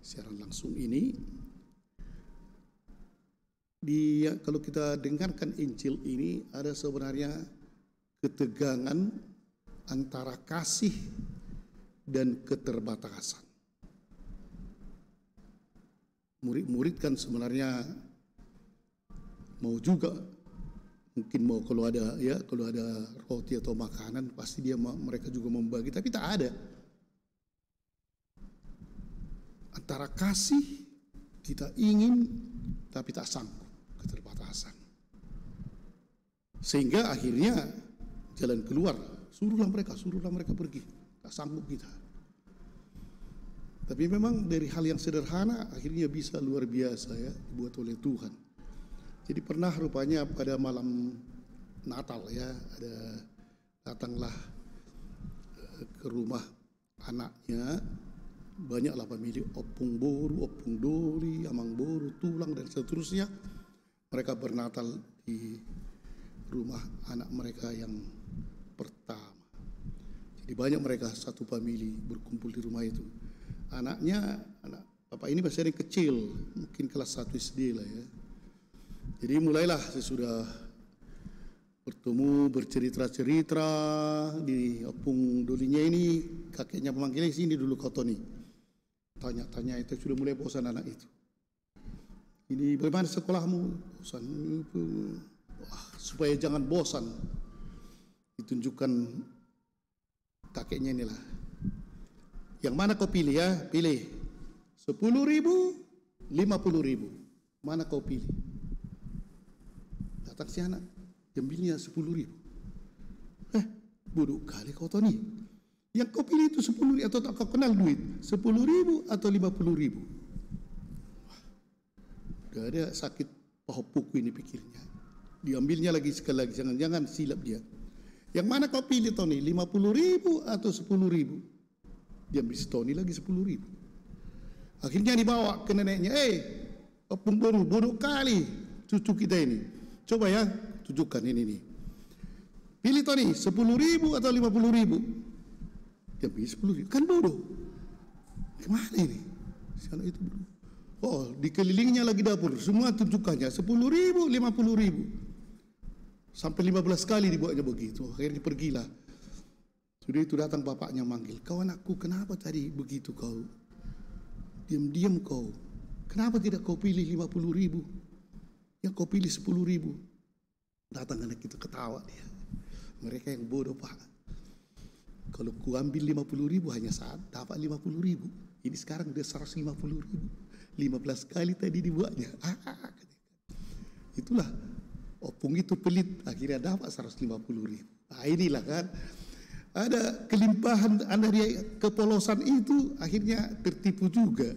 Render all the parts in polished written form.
siaran langsung ini, kalau kita dengarkan Injil ini ada sebenarnya ketegangan antara kasih dan keterbatasan. Murid-murid kan sebenarnya mau juga, mungkin mau kalau ada roti atau makanan pasti mereka juga membagi, tapi tak ada. Antara kasih, kita ingin tapi tak sanggup, keterbatasan. Sehingga akhirnya jalan keluar, suruhlah mereka pergi, tak sanggup kita. Tapi memang dari hal yang sederhana akhirnya bisa luar biasa ya, dibuat oleh Tuhan. Jadi pernah rupanya pada malam Natal ya, datanglah ke rumah anaknya, banyaklah pemilik opung boru, opung doli, amang boru, tulang dan seterusnya. Mereka bernatal di rumah anak mereka yang pertama. Jadi banyak mereka satu famili berkumpul di rumah itu. Anak bapak ini masih ada yang kecil, mungkin kelas 1 SD lah ya. Jadi mulailah sesudah bertemu, bercerita-cerita di opung dolinya ini, kakeknya memanggilnya, sini dulu kau Tony. Tanya-tanya itu sudah mulai bosan anak itu. Ini bagaimana sekolahmu? Bosan. Wah, supaya jangan bosan, ditunjukkan kakeknya inilah. Yang mana kau pilih ya? Pilih 10.000, 50.000. Mana kau pilih? Datang si anak, ambilnya 10.000. Bodoh kali kau Tony. Yang kau pilih itu 10.000 atau tak kau kenal duit? 10.000 atau 50.000? Udah ada sakit paha puku ini pikirnya. Diambilnya lagi sekali lagi, jangan silap dia. Yang mana kau pilih Tony? 50.000 atau 10.000? Dia ambil Tony lagi 10.000. Akhirnya dibawa ke neneknya. Opung boru, bodoh kali cucu kita ini. Coba ya, tunjukkan ini nih. Pilih Tony, 10.000 atau 50.000? Dia pilih 10.000. Kan bodoh. Gimana ini? Si anak itu bodoh. Oh, dikelilingnya lagi dapur. Semua tunjukkannya 10.000, 50.000. Sampai 15 kali dibuatnya begitu. Akhirnya pergilah. Sudah itu datang bapaknya manggil, kau anakku kenapa tadi begitu kau? Diam-diam kau. Kenapa tidak kau pilih 50.000? Yang kau pilih 10.000. Datang anak itu ketawa dia. Mereka yang bodoh pak. Kalau ku ambil 50.000 hanya saat dapat 50.000. Ini sekarang udah 150.000. 15 kali tadi dibuatnya. Itulah opung itu pelit. Akhirnya dapat 150.000. Nah inilah kan. Ada kelimpahan, ada dia kepolosan itu akhirnya tertipu juga.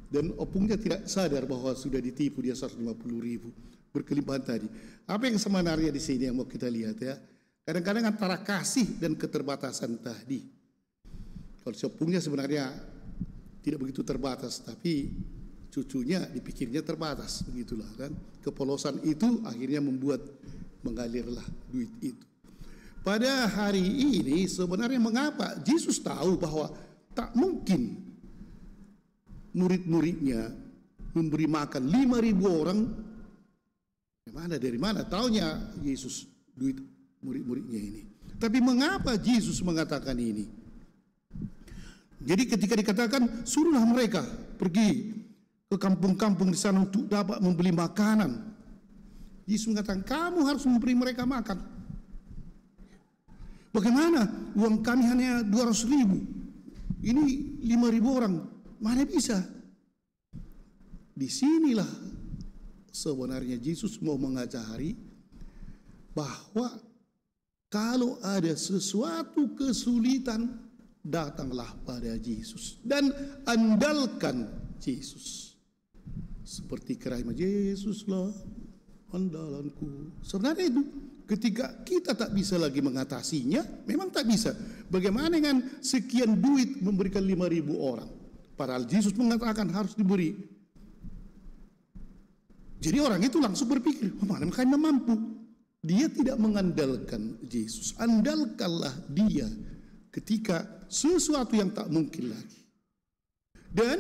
Dan opungnya tidak sadar bahwa sudah ditipu dia 150.000. Berkelimpahan tadi. Apa yang sebenarnya di sini yang mau kita lihat ya? Kadang-kadang antara kasih dan keterbatasan tadi. Kalau si opungnya sebenarnya tidak begitu terbatas, tapi cucunya dipikirnya terbatas, begitulah kan. Kepolosan itu akhirnya membuat mengalirlah duit itu. Pada hari ini sebenarnya mengapa Yesus tahu bahwa tak mungkin murid-muridnya memberi makan 5.000 orang. Dari mana taunya Yesus duit murid-muridnya ini? Tapi mengapa Yesus mengatakan ini? Jadi ketika dikatakan suruhlah mereka pergi ke kampung-kampung di sana untuk dapat membeli makanan, Yesus mengatakan kamu harus memberi mereka makan. Bagaimana? Uang kami hanya 200.000. Ini 5.000 orang. Mana bisa? Disinilah sebenarnya Yesus mau mengajari bahwa kalau ada sesuatu kesulitan, datanglah pada Yesus dan andalkan Yesus. Seperti kerajaan Yesuslah andalanku. Sebenarnya itu ketika kita tak bisa lagi mengatasinya, memang tak bisa. Bagaimana dengan sekian duit memberikan 5.000 orang? Padahal Yesus mengatakan harus diberi. Jadi orang itu langsung berpikir, mana makanya mampu. Dia tidak mengandalkan Yesus. Andalkanlah dia ketika sesuatu yang tak mungkin lagi. Dan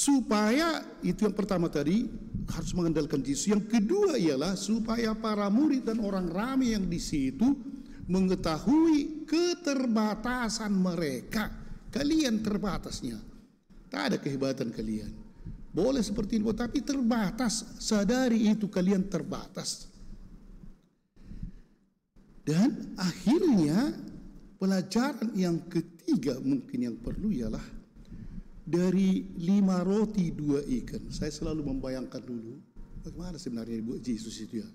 supaya itu yang pertama tadi harus mengandalkan Yesus. Yang kedua ialah supaya para murid dan orang ramai yang di situ mengetahui keterbatasan mereka. Kalian terbatasnya, tak ada kehebatan kalian. Boleh seperti ini, tapi terbatas. Sadari itu kalian terbatas. Dan akhirnya pelajaran yang ketiga mungkin yang perlu ialah dari 5 roti 2 ikan. Saya selalu membayangkan dulu bagaimana sebenarnya buat Yesus itu ya.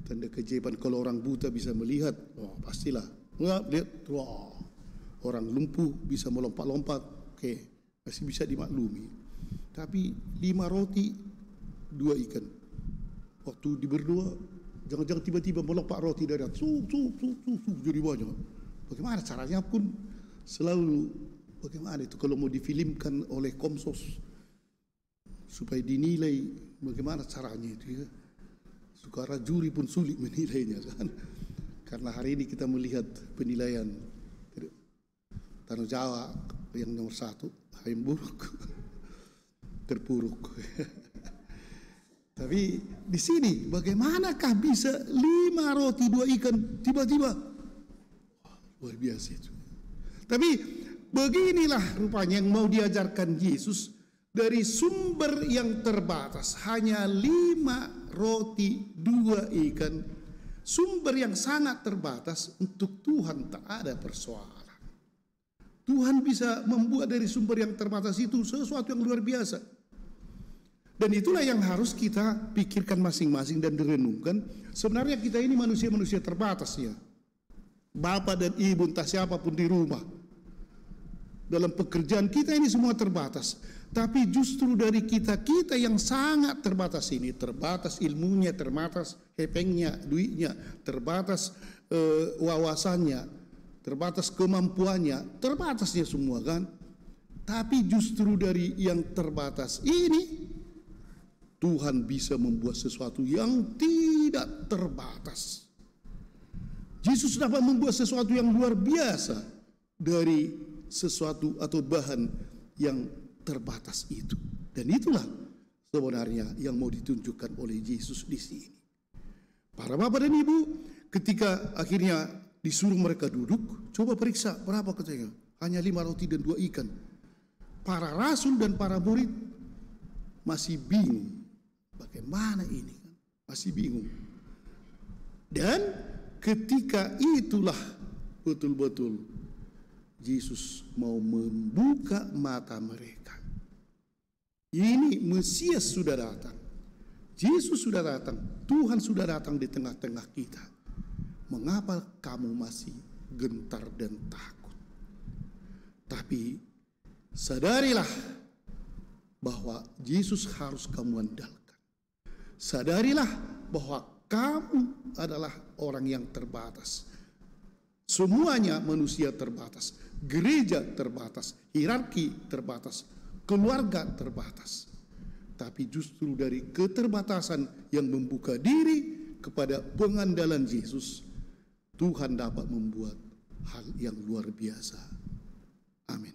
Tanda keajaiban kalau orang buta bisa melihat, oh pastilah. Enggak lihat, wah orang lumpuh bisa melompat-lompat, oke, masih bisa dimaklumi. Tapi 5 roti 2 ikan. Waktu di berdoa, jangan-jangan tiba-tiba melompat roti dari atas, jadi banyak. Bagaimana caranya pun selalu, bagaimana itu kalau mau difilmkan oleh Komsos supaya dinilai, bagaimana caranya itu ya. Sukara juri pun sulit menilainya kan. Karena hari ini kita melihat penilaian Tanah Jawa yang nomor 1, yang buruk, terpuruk. Tapi di sini bagaimanakah bisa 5 roti 2 ikan tiba-tiba? Luar biasa itu. Tapi beginilah rupanya yang mau diajarkan Yesus dari sumber yang terbatas. Hanya 5 roti 2 ikan. Sumber yang sangat terbatas, untuk Tuhan tak ada persoalan. Tuhan bisa membuat dari sumber yang terbatas itu sesuatu yang luar biasa. Dan itulah yang harus kita pikirkan masing-masing dan direnungkan. Sebenarnya kita ini manusia-manusia terbatas ya. Bapak dan ibu entah siapapun di rumah. Dalam pekerjaan kita ini semua terbatas. Tapi justru dari kita yang sangat terbatas ini. Terbatas ilmunya, terbatas hepengnya, duitnya, terbatas wawasannya, terbatas kemampuannya, terbatasnya semua kan. Tapi justru dari yang terbatas ini Tuhan bisa membuat sesuatu yang tidak terbatas. Yesus dapat membuat sesuatu yang luar biasa dari sesuatu atau bahan yang terbatas itu. Dan itulah sebenarnya yang mau ditunjukkan oleh Yesus di sini. Para bapak dan ibu, ketika akhirnya disuruh mereka duduk, coba periksa berapa katanya? Hanya 5 roti dan 2 ikan. Para rasul dan para murid masih bingung. Bagaimana ini? Masih bingung. Dan ketika itulah betul-betul Yesus mau membuka mata mereka. Ini Mesias sudah datang. Yesus sudah datang. Tuhan sudah datang di tengah-tengah kita. Mengapa kamu masih gentar dan takut? Tapi sadarilah bahwa Yesus harus kamu andalkan. Sadarilah bahwa kamu adalah orang yang terbatas. Semuanya manusia terbatas. Gereja terbatas. Hierarki terbatas. Keluarga terbatas. Tapi justru dari keterbatasan yang membuka diri kepada pengandalan Yesus, Tuhan dapat membuat hal yang luar biasa. Amin.